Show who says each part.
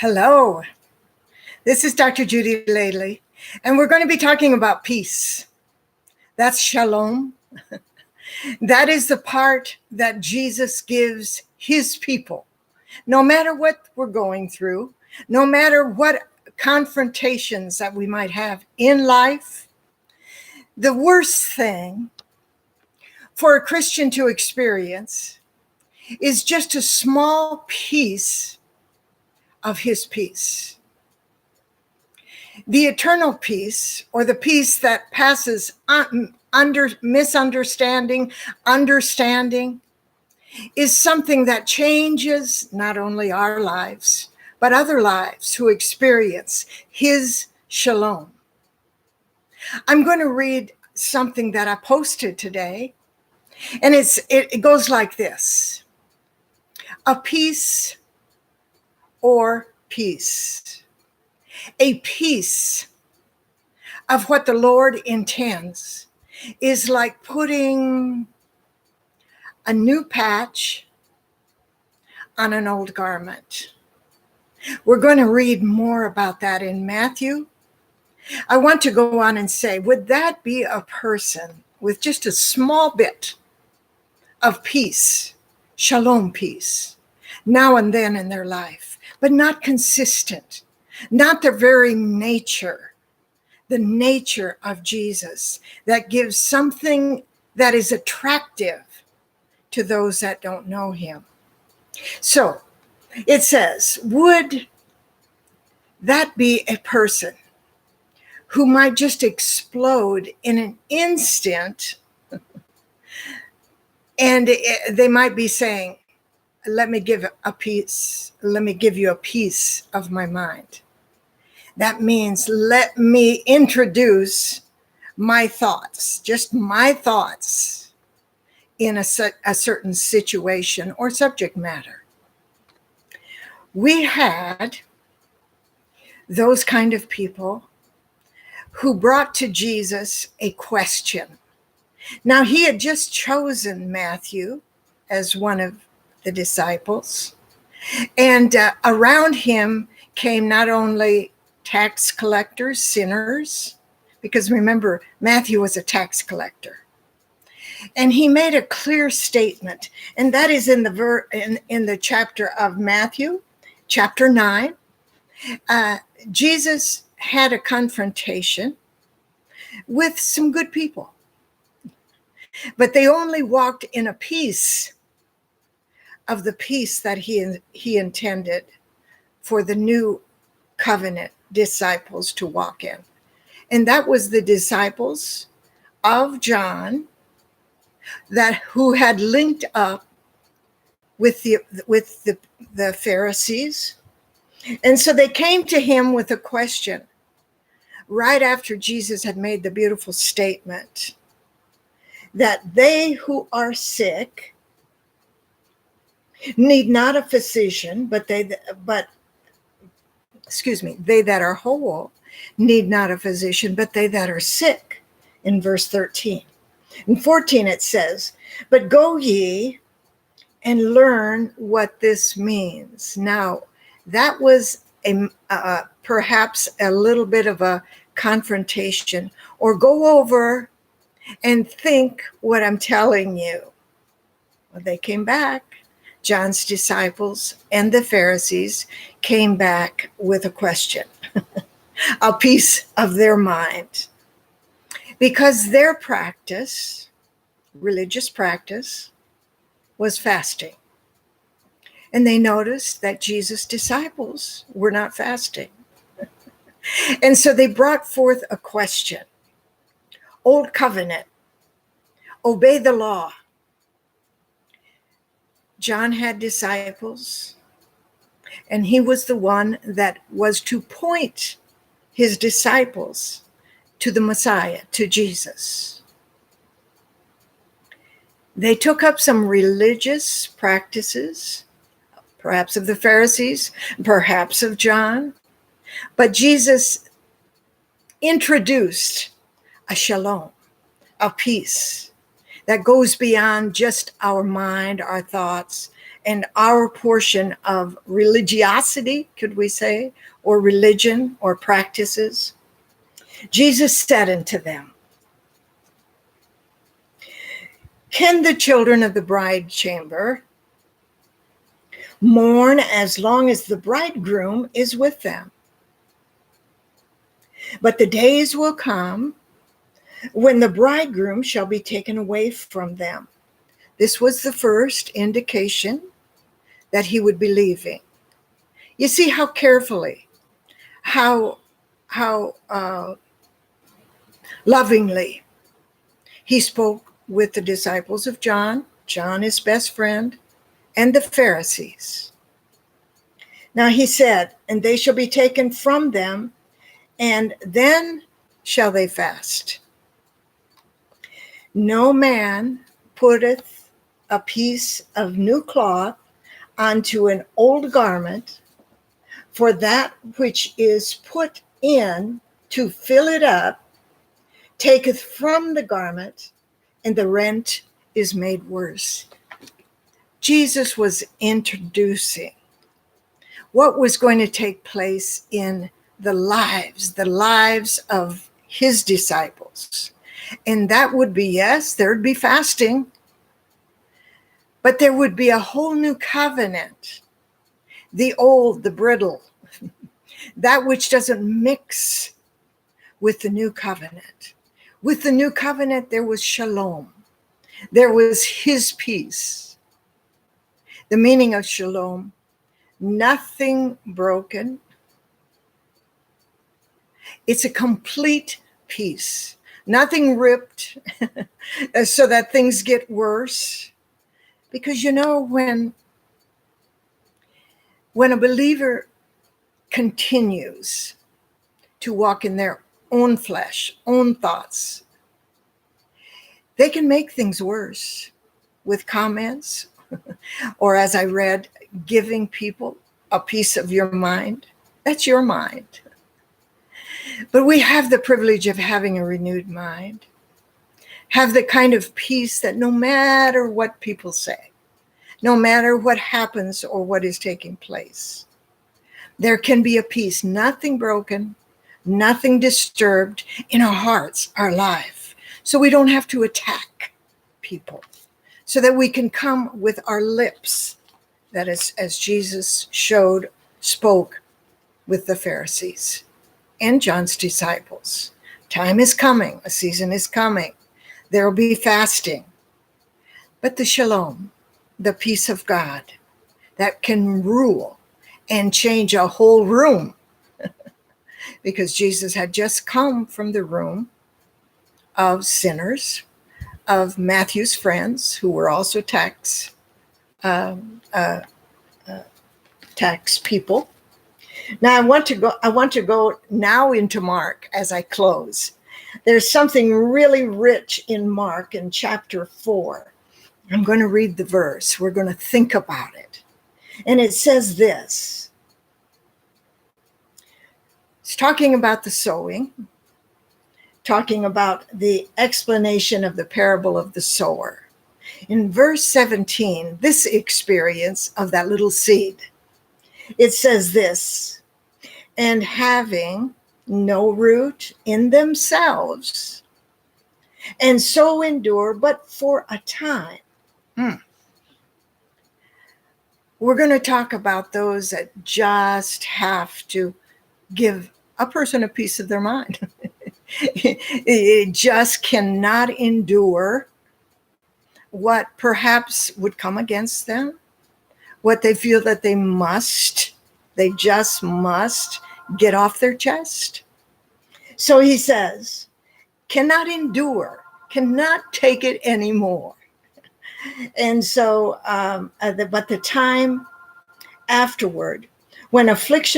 Speaker 1: Hello, this is Dr. Judy Laley, and we're going to be talking about peace. That's shalom. That is the part that Jesus gives his people. No matter what we're going through, no matter what confrontations that we might have in life, the worst thing for a Christian to experience is just a small piece of his peace. The eternal peace, or the peace that passes under misunderstanding, understanding, is something that changes not only our lives, but other lives who experience his shalom. I'm going to read something that I posted today, and it goes like this: a peace or peace. A piece of what the Lord intends is like putting a new patch on an old garment. We're going to read more about that in Matthew. I want to go on and say, would that be a person with just a small bit of peace, shalom peace, now and then in their life, but not consistent? Not the very nature, the nature of Jesus that gives something that is attractive to those that don't know him. So it says, would that be a person who might just explode in an instant? And they might be saying, let me give you a piece of my mind. That means let me introduce my thoughts, just my thoughts in a certain situation or subject matter. We had those kind of people who brought to Jesus a question. Now, he had just chosen Matthew as one of the disciples, and around him came not only tax collectors, sinners, because remember, Matthew was a tax collector. And he made a clear statement, and that is in the chapter of Matthew, chapter 9. Jesus had a confrontation with some good people, but they only walked in a piece of the peace that he intended for the new covenant disciples to walk in. And that was the disciples of John who had linked up with the Pharisees. And so they came to him with a question right after Jesus had made the beautiful statement that they who are sick need not a physician, they that are whole need not a physician, but they that are sick, in verse 13. In 14 it says, but go ye and learn what this means. Now, that was perhaps a little bit of a confrontation, or go over and think what I'm telling you. Well, they came back. John's disciples and the Pharisees came back with a question, a piece of their mind, because their practice, religious practice, was fasting. And they noticed that Jesus' disciples were not fasting. And so they brought forth a question. Old covenant, obey the law. John had disciples, and he was the one that was to point his disciples to the Messiah, to Jesus. They took up some religious practices, perhaps of the Pharisees, perhaps of John, but Jesus introduced a shalom, a peace that goes beyond just our mind, our thoughts, and our portion of religiosity, could we say, or religion or practices. Jesus said unto them, can the children of the bride chamber mourn as long as the bridegroom is with them? But the days will come when the bridegroom shall be taken away from them. This was the first indication that he would be leaving. You see how carefully, how lovingly he spoke with the disciples of John, his best friend, and the Pharisees. Now he said, and they shall be taken from them, and then shall they fast. No man putteth a piece of new cloth onto an old garment, for that which is put in to fill it up taketh from the garment, and the rent is made worse. Jesus was introducing what was going to take place in the lives of his disciples. And that would be, yes, there'd be fasting, but there would be a whole new covenant. The old, the brittle, that which doesn't mix with the new covenant. With the new covenant, there was shalom. There was his peace. The meaning of shalom, nothing broken. It's a complete peace. Nothing ripped so that things get worse. Because when a believer continues to walk in their own flesh, own thoughts, they can make things worse with comments, or as I read, giving people a piece of your mind. That's your mind. But we have the privilege of having a renewed mind, have the kind of peace that no matter what people say, no matter what happens or what is taking place, there can be a peace, nothing broken, nothing disturbed in our hearts, our life. So we don't have to attack people, so that we can come with our lips, that is, as Jesus spoke with the Pharisees and John's disciples. Time is coming, a season is coming. There will be fasting. But the shalom, the peace of God, that can rule and change a whole room, because Jesus had just come from the room of sinners, of Matthew's friends, who were also tax people. Now I want to go now into Mark as I close. There's something really rich in Mark in chapter 4. I'm going to read the verse. We're going to think about it. And it says this. It's talking about the sowing, talking about the explanation of the parable of the sower. In verse 17, this experience of that little seed, it says this, and having no root in themselves, and so endure but for a time. We're going to talk about those that just have to give a person a piece of their mind. It just cannot endure what perhaps would come against them, what they feel that they just must get off their chest. So he says, cannot endure, cannot take it anymore. And so, but the time afterward, when affliction